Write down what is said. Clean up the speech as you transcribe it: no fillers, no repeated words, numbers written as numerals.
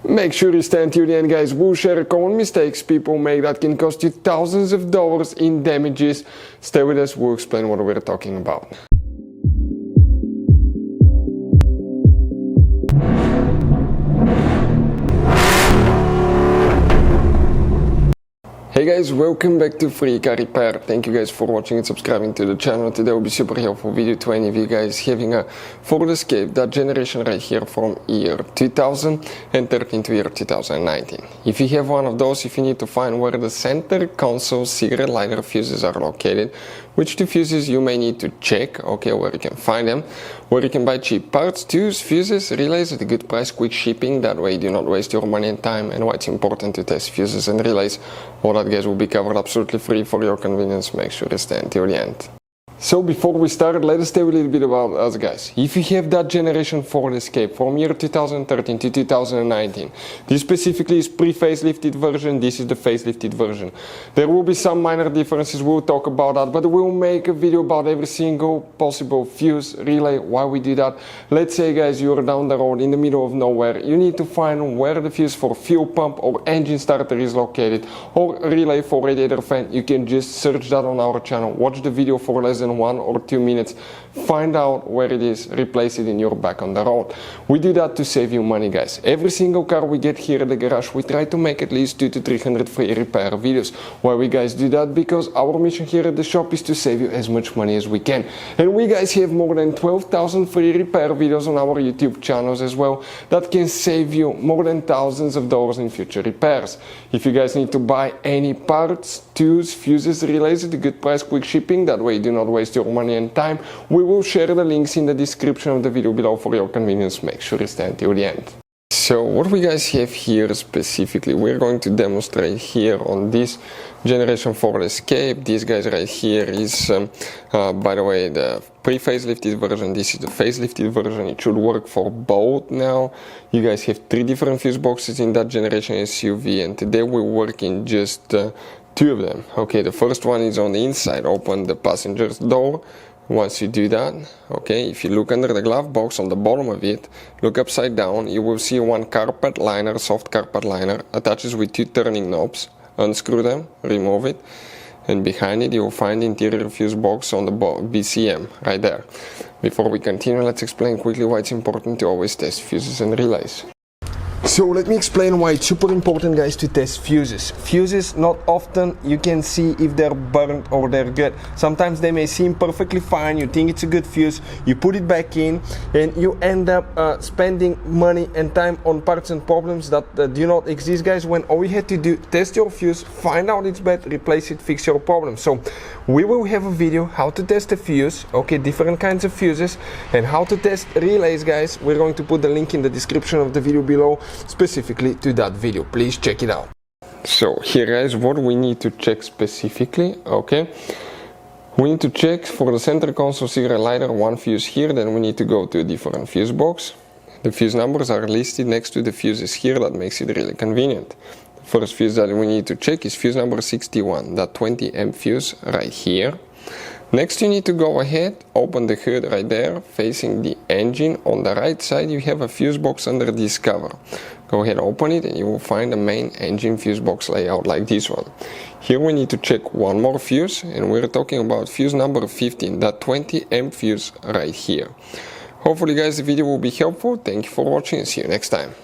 Make sure you stay until the end, guys. We'll share common mistakes people make that can cost you thousands of dollars in damages. Stay with us, we'll explain what we're talking about. Hey guys, welcome back to Free Car Repair. Thank you guys for watching and subscribing to the channel. Today will be super helpful video to any of you guys having a Ford Escape, that generation right here from year 2013 to year 2019. If you have one of those, if you need to find where the center console cigarette lighter fuses are located, which two fuses you may need to check, okay, where you can find them, where you can buy cheap parts, tools, fuses, relays at a good price, quick shipping, that way you do not waste your money and time, and why it's important to test fuses and relays. All that, guys, will be covered absolutely free for your convenience. Make sure to stay until the end. So before we start, let us tell you a little bit about us, guys. If you have that generation Ford Escape from year 2013 to 2019, this specifically is pre-facelifted version, this is the facelifted version. There will be some minor differences, we'll talk about that, but we'll make a video about every single possible fuse, relay, why we do that. Let's say, guys, you're down the road in the middle of nowhere, you need to find where the fuse for fuel pump or engine starter is located, or relay for radiator fan. You can just search that on our channel, watch the video for less than 1 or 2 minutes, find out where it is, replace it in your back on the road. We do that to save you money, guys. Every single car we get here at the garage, we try to make at least 200 to 300 free repair videos. Why we guys do that? Because our mission here at the shop is to save you as much money as we can. And we guys have more than 12,000 free repair videos on our YouTube channels as well that can save you more than thousands of dollars in future repairs. If you guys need to buy any parts, tools, fuses, relays at a good price, quick shipping, that way you do not waste your money and time, we will share the links in the description of the video below for your convenience. Make sure you stay until the end. So what we guys have here specifically, we're going to demonstrate here on this generation Ford Escape. This guys right here is by the way the pre-facelifted version, this is the facelifted version. It should work for both. Now you guys have 3 different fuse boxes in that generation SUV, and today we're working just 2 of them. Okay, the first one is on the inside. Open the passenger's door. Once you do that, okay, if you look under the glove box on the bottom of it, look upside down, you will see one carpet liner, soft carpet liner, attaches with 2 turning knobs. Unscrew them, remove it, and behind it you will find the interior fuse box on the BCM right there. Before we continue, let's explain quickly why it's important to always test fuses and relays. So let me explain why it's super important, guys, to test fuses. Fuses, not often you can see if they're burnt or they're good. Sometimes they may seem perfectly fine, you think it's a good fuse, you put it back in, and you end up spending money and time on parts and problems that do not exist, guys, when all you had to do, test your fuse, find out it's bad, replace it, fix your problem. So we will have a video how to test a fuse, okay, different kinds of fuses, and how to test relays, guys. We're going to put the link in the description of the video below specifically to that video. Please check it out. So here, guys, what we need to check specifically, okay, we need to check for the center console cigarette lighter, 1 fuse here, then we need to go to a different fuse box. The fuse numbers are listed next to the fuses here, that makes it really convenient. The first fuse that we need to check is fuse number 61, that 20 amp fuse right here. Next, you need to go ahead, open the hood right there, facing the engine. On the right side, you have a fuse box under this cover. Go ahead, open it, and you will find the main engine fuse box layout like this one. Here we need to check one more fuse, and we're talking about fuse number 15, that 20 amp fuse right here. Hopefully, guys, the video will be helpful. Thank you for watching, and see you next time.